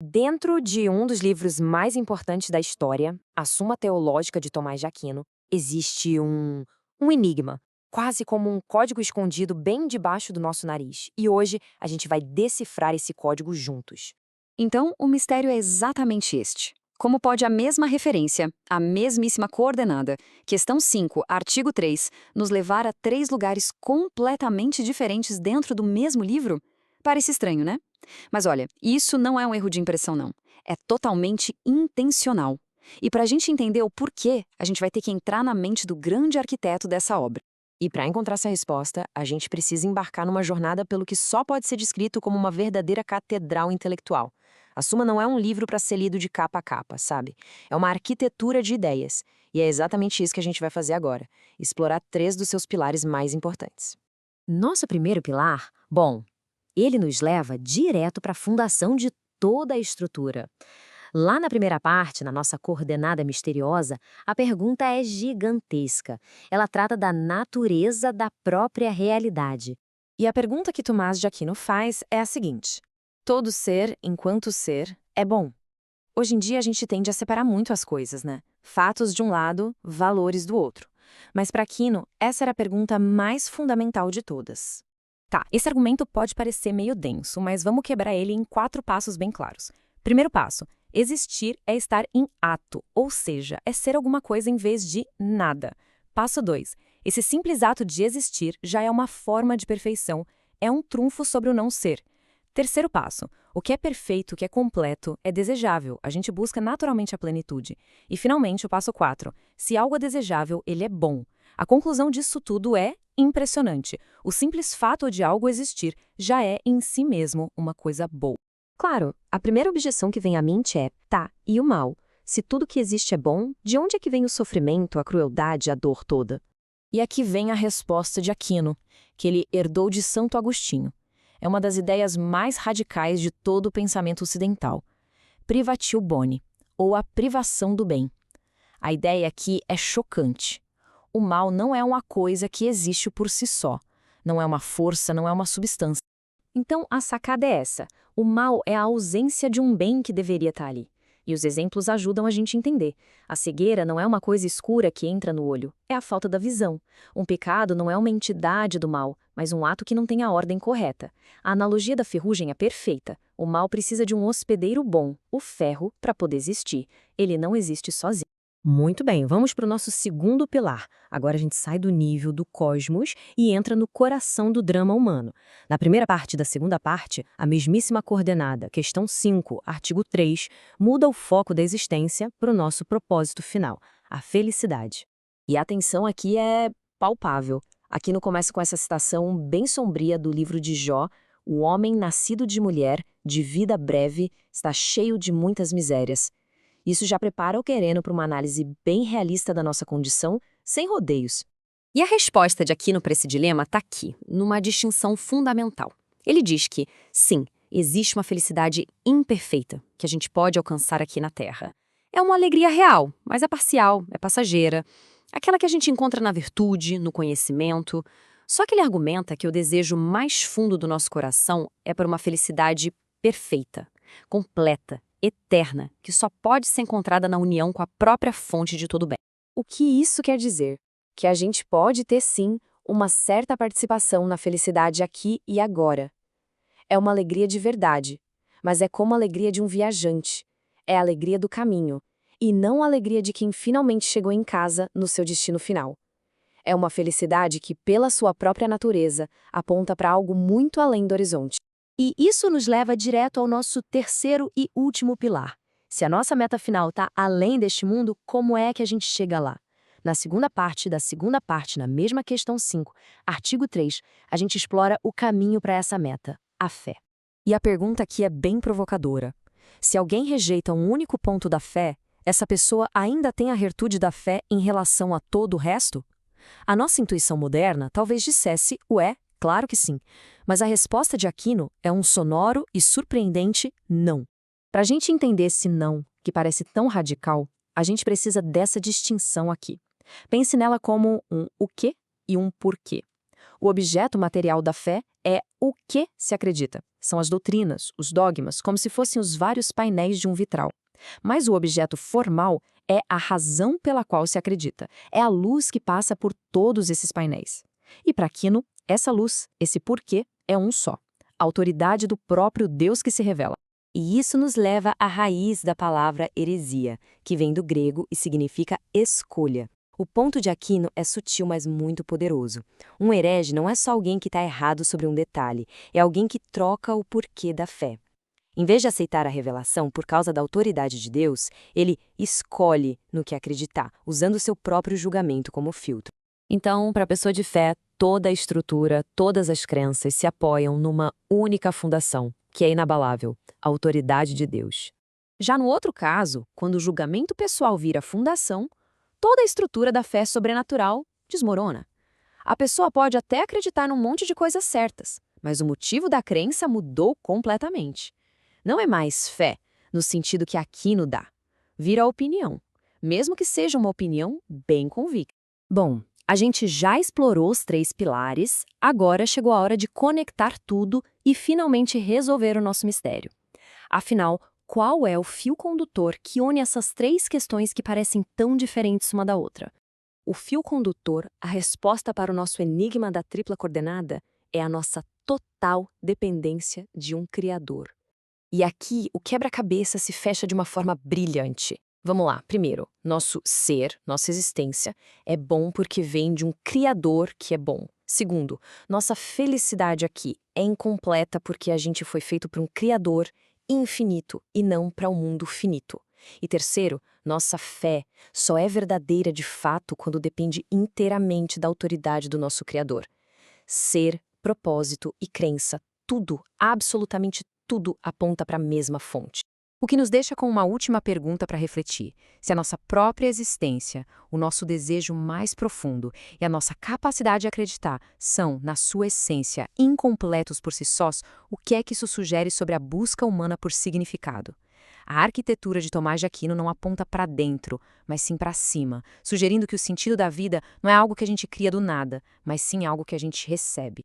Dentro de um dos livros mais importantes da história, A Suma Teológica de Tomás de Aquino, existe um enigma, quase como um código escondido bem debaixo do nosso nariz. E hoje a gente vai decifrar esse código juntos. Então, o mistério é exatamente este. Como pode a mesma referência, a mesmíssima coordenada, questão 5, artigo 3, nos levar a três lugares completamente diferentes dentro do mesmo livro? Parece estranho, né? Mas olha, isso não é um erro de impressão, não. É totalmente intencional. E para a gente entender o porquê, a gente vai ter que entrar na mente do grande arquiteto dessa obra. E para encontrar essa resposta, a gente precisa embarcar numa jornada pelo que só pode ser descrito como uma verdadeira catedral intelectual. A Suma não é um livro para ser lido de capa a capa, sabe? É uma arquitetura de ideias. E é exatamente isso que a gente vai fazer agora: explorar três dos seus pilares mais importantes. Nosso primeiro pilar, bom, ele nos leva direto para a fundação de toda a estrutura. Lá na primeira parte, na nossa coordenada misteriosa, a pergunta é gigantesca. Ela trata da natureza da própria realidade. E a pergunta que Tomás de Aquino faz é a seguinte: todo ser, enquanto ser, é bom? Hoje em dia a gente tende a separar muito as coisas, né? Fatos de um lado, valores do outro. Mas para Aquino, essa era a pergunta mais fundamental de todas. Tá, esse argumento pode parecer meio denso, mas vamos quebrar ele em 4 passos bem claros. Primeiro passo: existir é estar em ato, ou seja, é ser alguma coisa em vez de nada. Passo 2: esse simples ato de existir já é uma forma de perfeição, é um trunfo sobre o não ser. Terceiro passo: o que é perfeito, o que é completo, é desejável, a gente busca naturalmente a plenitude. E finalmente o passo 4: se algo é desejável, ele é bom. A conclusão disso tudo é impressionante. O simples fato de algo existir já é, em si mesmo, uma coisa boa. Claro, a primeira objeção que vem à mente é: tá, e o mal? Se tudo que existe é bom, de onde é que vem o sofrimento, a crueldade, a dor toda? E aqui vem a resposta de Aquino, que ele herdou de Santo Agostinho. É uma das ideias mais radicais de todo o pensamento ocidental. Privatio boni, ou a privação do bem. A ideia aqui é chocante. O mal não é uma coisa que existe por si só. Não é uma força, não é uma substância. Então, a sacada é essa: o mal é a ausência de um bem que deveria estar ali. E os exemplos ajudam a gente a entender. A cegueira não é uma coisa escura que entra no olho, é a falta da visão. Um pecado não é uma entidade do mal, mas um ato que não tem a ordem correta. A analogia da ferrugem é perfeita. O mal precisa de um hospedeiro bom, o ferro, para poder existir. Ele não existe sozinho. Muito bem, vamos para o nosso segundo pilar. Agora a gente sai do nível do cosmos e entra no coração do drama humano. Na primeira parte da segunda parte, a mesmíssima coordenada, questão 5, artigo 3, muda o foco da existência para o nosso propósito final, a felicidade. E a atenção aqui é palpável. Aqui no começo com essa citação bem sombria do livro de Jó: o homem nascido de mulher, de vida breve, está cheio de muitas misérias. Isso já prepara o querendo para uma análise bem realista da nossa condição, sem rodeios. E a resposta de Aquino para esse dilema está aqui, numa distinção fundamental. Ele diz que, sim, existe uma felicidade imperfeita que a gente pode alcançar aqui na Terra. É uma alegria real, mas é parcial, é passageira. Aquela que a gente encontra na virtude, no conhecimento. Só que ele argumenta que o desejo mais fundo do nosso coração é por uma felicidade perfeita, completa, eterna, que só pode ser encontrada na união com a própria fonte de todo bem. O que isso quer dizer? Que a gente pode ter, sim, uma certa participação na felicidade aqui e agora. É uma alegria de verdade, mas é como a alegria de um viajante. É a alegria do caminho, e não a alegria de quem finalmente chegou em casa no seu destino final. É uma felicidade que, pela sua própria natureza, aponta para algo muito além do horizonte. E isso nos leva direto ao nosso terceiro e último pilar. Se a nossa meta final está além deste mundo, como é que a gente chega lá? Na segunda parte da segunda parte, na mesma questão 5, artigo 3, a gente explora o caminho para essa meta, a fé. E a pergunta aqui é bem provocadora. Se alguém rejeita um único ponto da fé, essa pessoa ainda tem a virtude da fé em relação a todo o resto? A nossa intuição moderna talvez dissesse: ué, claro que sim. Mas a resposta de Aquino é um sonoro e surpreendente não. Para a gente entender esse não, que parece tão radical, a gente precisa dessa distinção aqui. Pense nela como um o quê e um porquê. O objeto material da fé é o que se acredita. São as doutrinas, os dogmas, como se fossem os vários painéis de um vitral. Mas o objeto formal é a razão pela qual se acredita. É a luz que passa por todos esses painéis. E para Aquino, essa luz, esse porquê, é um só. A autoridade do próprio Deus que se revela. E isso nos leva à raiz da palavra heresia, que vem do grego e significa escolha. O ponto de Aquino é sutil, mas muito poderoso. Um herege não é só alguém que está errado sobre um detalhe, é alguém que troca o porquê da fé. Em vez de aceitar a revelação por causa da autoridade de Deus, ele escolhe no que acreditar, usando seu próprio julgamento como filtro. Então, para a pessoa de fé, toda a estrutura, todas as crenças se apoiam numa única fundação, que é inabalável, a autoridade de Deus. Já no outro caso, quando o julgamento pessoal vira fundação, toda a estrutura da fé sobrenatural desmorona. A pessoa pode até acreditar num monte de coisas certas, mas o motivo da crença mudou completamente. Não é mais fé, no sentido que Aquino dá. Vira opinião, mesmo que seja uma opinião bem convicta. Bom, a gente já explorou os 3 pilares, agora chegou a hora de conectar tudo e finalmente resolver o nosso mistério. Afinal, qual é o fio condutor que une essas 3 questões que parecem tão diferentes uma da outra? O fio condutor, a resposta para o nosso enigma da tripla coordenada, é a nossa total dependência de um Criador. E aqui o quebra-cabeça se fecha de uma forma brilhante. Vamos lá, primeiro, nosso ser, nossa existência, é bom porque vem de um Criador que é bom. Segundo, nossa felicidade aqui é incompleta porque a gente foi feito por um Criador infinito e não para um mundo finito. E terceiro, nossa fé só é verdadeira de fato quando depende inteiramente da autoridade do nosso Criador. Ser, propósito e crença, tudo, absolutamente tudo aponta para a mesma fonte. O que nos deixa com uma última pergunta para refletir: se a nossa própria existência, o nosso desejo mais profundo e a nossa capacidade de acreditar são, na sua essência, incompletos por si sós, o que é que isso sugere sobre a busca humana por significado? A arquitetura de Tomás de Aquino não aponta para dentro, mas sim para cima, sugerindo que o sentido da vida não é algo que a gente cria do nada, mas sim algo que a gente recebe.